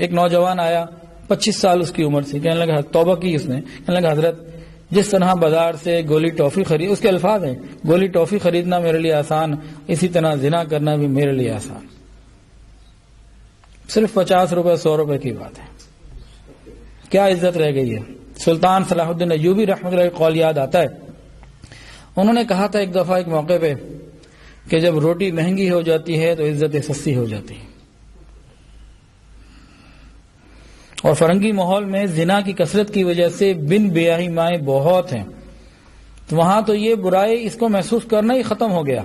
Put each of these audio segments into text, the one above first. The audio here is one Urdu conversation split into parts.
ایک نوجوان آیا، 25 سال اس کی عمر تھی، کہنے لگا، توبہ کی اس نے، کہنے لگا حضرت جس طرح بازار سے گولی ٹافی خرید، اس کے الفاظ ہیں، گولی ٹافی خریدنا میرے لیے آسان، اسی طرح زنا کرنا بھی میرے لیے آسان. صرف 50 روپے 100 روپے کی بات ہے، کیا عزت رہ گئی ہے. سلطان صلاح الدین ایوبی رحمۃ اللہ علیہ قول یاد آتا ہے، انہوں نے کہا تھا ایک دفعہ ایک موقع پہ کہ جب روٹی مہنگی ہو جاتی ہے تو عزت سستی ہو جاتی ہے. اور فرنگی ماحول میں زنا کی کثرت کی وجہ سے بن بیاہی مائیں بہت ہیں، تو وہاں تو یہ برائی اس کو محسوس کرنا ہی ختم ہو گیا،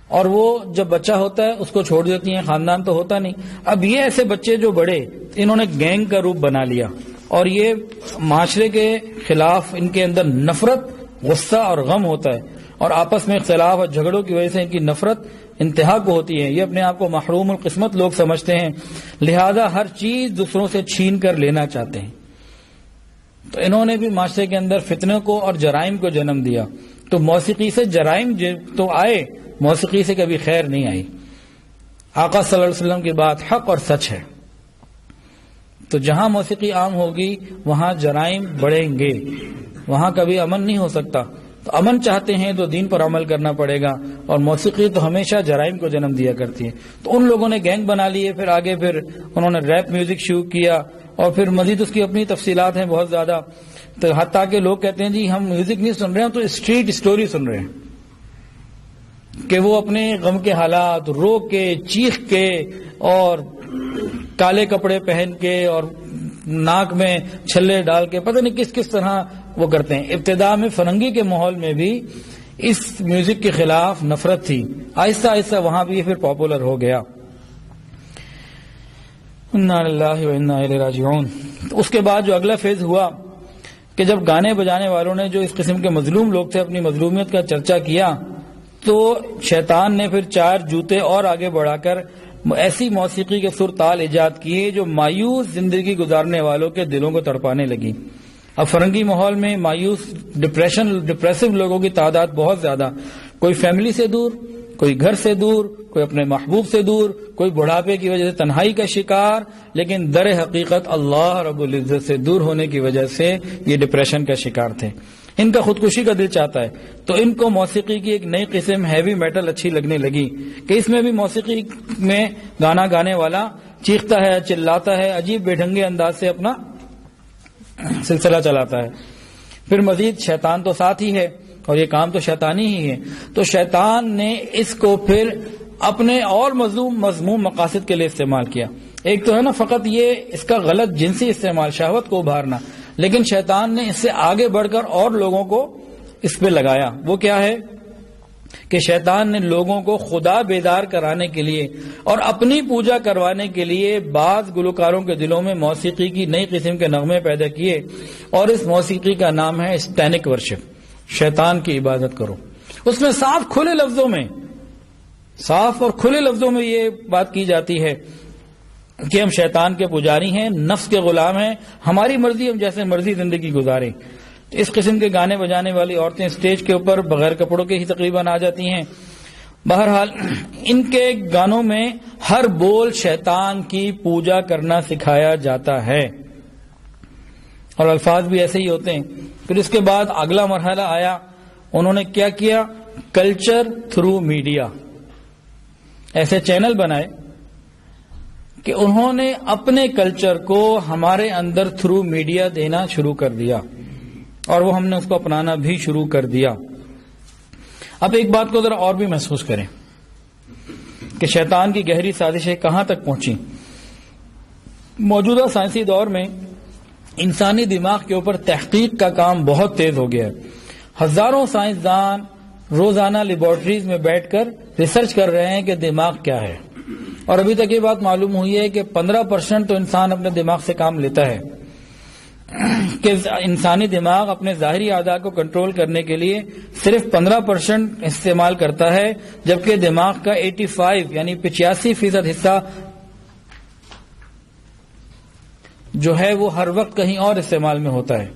اور وہ جب بچہ ہوتا ہے اس کو چھوڑ دیتی ہیں، خاندان تو ہوتا نہیں. اب یہ ایسے بچے جو بڑے، انہوں نے گینگ کا روپ بنا لیا، اور یہ معاشرے کے خلاف ان کے اندر نفرت، غصہ اور غم ہوتا ہے، اور آپس میں اختلاف اور جھگڑوں کی وجہ سے ان کی نفرت انتہا کو ہوتی ہے. یہ اپنے آپ کو محروم القسمت لوگ سمجھتے ہیں، لہذا ہر چیز دوسروں سے چھین کر لینا چاہتے ہیں. تو انہوں نے بھی معاشرے کے اندر فتنوں کو اور جرائم کو جنم دیا. تو موسیقی سے جرائم تو آئے، موسیقی سے کبھی خیر نہیں آئی. آقا صلی اللہ علیہ وسلم کی بات حق اور سچ ہے. تو جہاں موسیقی عام ہوگی وہاں جرائم بڑھیں گے، وہاں کبھی امن نہیں ہو سکتا. تو امن چاہتے ہیں تو دین پر عمل کرنا پڑے گا، اور موسیقی تو ہمیشہ جرائم کو جنم دیا کرتی ہے. تو ان لوگوں نے گینگ بنا لیے، پھر آگے انہوں نے ریپ میوزک شروع کیا، اور پھر مزید اس کی اپنی تفصیلات ہیں بہت زیادہ. تو حتیٰ کہ لوگ کہتے ہیں جی ہم میوزک نہیں سن رہے ہیں، تو اسٹریٹ اسٹوری سن رہے ہیں، کہ وہ اپنے غم کے حالات رو کے، چیخ کے، اور کالے کپڑے پہن کے، اور ناک میں چھلے ڈال کے، پتہ نہیں کس کس طرح وہ کرتے ہیں. ابتداء میں فرنگی کے ماحول میں بھی اس میوزک کے خلاف نفرت تھی، آہستہ آہستہ وہاں بھی یہ پھر پاپولر ہو گیا. انا للہ و انا الیہ راجعون. اس کے بعد جو اگلا فیز ہوا کہ جب گانے بجانے والوں نے، جو اس قسم کے مظلوم لوگ تھے، اپنی مظلومیت کا چرچا کیا، تو شیطان نے پھر 4 جوتے اور آگے بڑھا کر ایسی موسیقی کے سر تال ایجاد کیے جو مایوس زندگی گزارنے والوں کے دلوں کو تڑپانے لگی. اب فرنگی ماحول میں مایوس ڈپریسو لوگوں کی تعداد بہت زیادہ، کوئی فیملی سے دور، کوئی گھر سے دور، کوئی اپنے محبوب سے دور، کوئی بڑھاپے کی وجہ سے تنہائی کا شکار، لیکن در حقیقت اللہ رب العزت سے دور ہونے کی وجہ سے یہ ڈپریشن کا شکار تھے. ان کا خودکشی کا دل چاہتا ہے. تو ان کو موسیقی کی ایک نئی قسم ہیوی میٹل اچھی لگنے لگی، کہ اس میں بھی موسیقی میں گانا گانے والا چیختا ہے، چلاتا ہے، عجیب بے ڈھنگے انداز سے اپنا سلسلہ چلاتا ہے. پھر مزید شیطان تو ساتھ ہی ہے، اور یہ کام تو شیطانی ہی ہے. تو شیطان نے اس کو پھر اپنے اور مذموم مقاصد کے لیے استعمال کیا. ایک تو ہے نا فقط یہ اس کا غلط جنسی استعمال، شہوت کو ابھارنا، لیکن شیطان نے اس سے آگے بڑھ کر اور لوگوں کو اس پہ لگایا. وہ کیا ہے کہ شیطان نے لوگوں کو خدا بیدار کرانے کے لیے اور اپنی پوجا کروانے کے لیے بعض گلوکاروں کے دلوں میں موسیقی کی نئی قسم کے نغمے پیدا کیے، اور اس موسیقی کا نام ہے سٹینک ورشپ، شیطان کی عبادت کرو. اس میں صاف اور کھلے لفظوں میں یہ بات کی جاتی ہے کہ ہم شیطان کے پجاری ہیں، نفس کے غلام ہیں، ہماری مرضی، ہم جیسے مرضی زندگی گزاریں. اس قسم کے گانے بجانے والی عورتیں اسٹیج کے اوپر بغیر کپڑوں کے ہی تقریباً آ جاتی ہیں. بہرحال ان کے گانوں میں ہر بول شیطان کی پوجا کرنا سکھایا جاتا ہے، اور الفاظ بھی ایسے ہی ہوتے ہیں. پھر اس کے بعد اگلا مرحلہ آیا، انہوں نے کیا کیا؟ Culture through media. ایسے چینل بنائے کہ انہوں نے اپنے کلچر کو ہمارے اندر تھرو میڈیا دینا شروع کر دیا، اور وہ ہم نے اس کو اپنانا بھی شروع کر دیا. اب ایک بات کو ذرا اور بھی محسوس کریں کہ شیطان کی گہری سازشیں کہاں تک پہنچی. موجودہ سائنسی دور میں انسانی دماغ کے اوپر تحقیق کا کام بہت تیز ہو گیا ہے. ہزاروں سائنسدان روزانہ لیبارٹریز میں بیٹھ کر ریسرچ کر رہے ہیں کہ دماغ کیا ہے، اور ابھی تک یہ بات معلوم ہوئی ہے کہ 15% تو انسان اپنے دماغ سے کام لیتا ہے، کہ انسانی دماغ اپنے ظاہری اعضاء کو کنٹرول کرنے کے لیے صرف 15% استعمال کرتا ہے، جبکہ دماغ کا 85 یعنی 85% حصہ جو ہے وہ ہر وقت کہیں اور استعمال میں ہوتا ہے.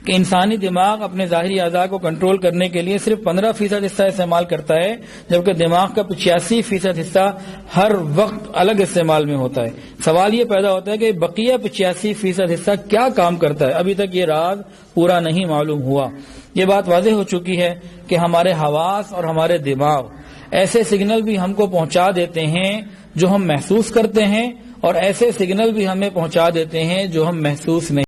کہ انسانی دماغ اپنے ظاہری اعضاء کو کنٹرول کرنے کے لیے صرف 15% حصہ استعمال کرتا ہے، جبکہ دماغ کا 85% حصہ ہر وقت الگ استعمال میں ہوتا ہے۔ سوال یہ پیدا ہوتا ہے کہ بقیہ 85% حصہ کیا کام کرتا ہے؟ ابھی تک یہ راز پورا نہیں معلوم ہوا۔ یہ بات واضح ہو چکی ہے کہ ہمارے حواس اور ہمارے دماغ ایسے سگنل بھی ہم کو پہنچا دیتے ہیں جو ہم محسوس کرتے ہیں، اور ایسے سگنل بھی ہمیں پہنچا دیتے ہیں جو ہم محسوس نہیں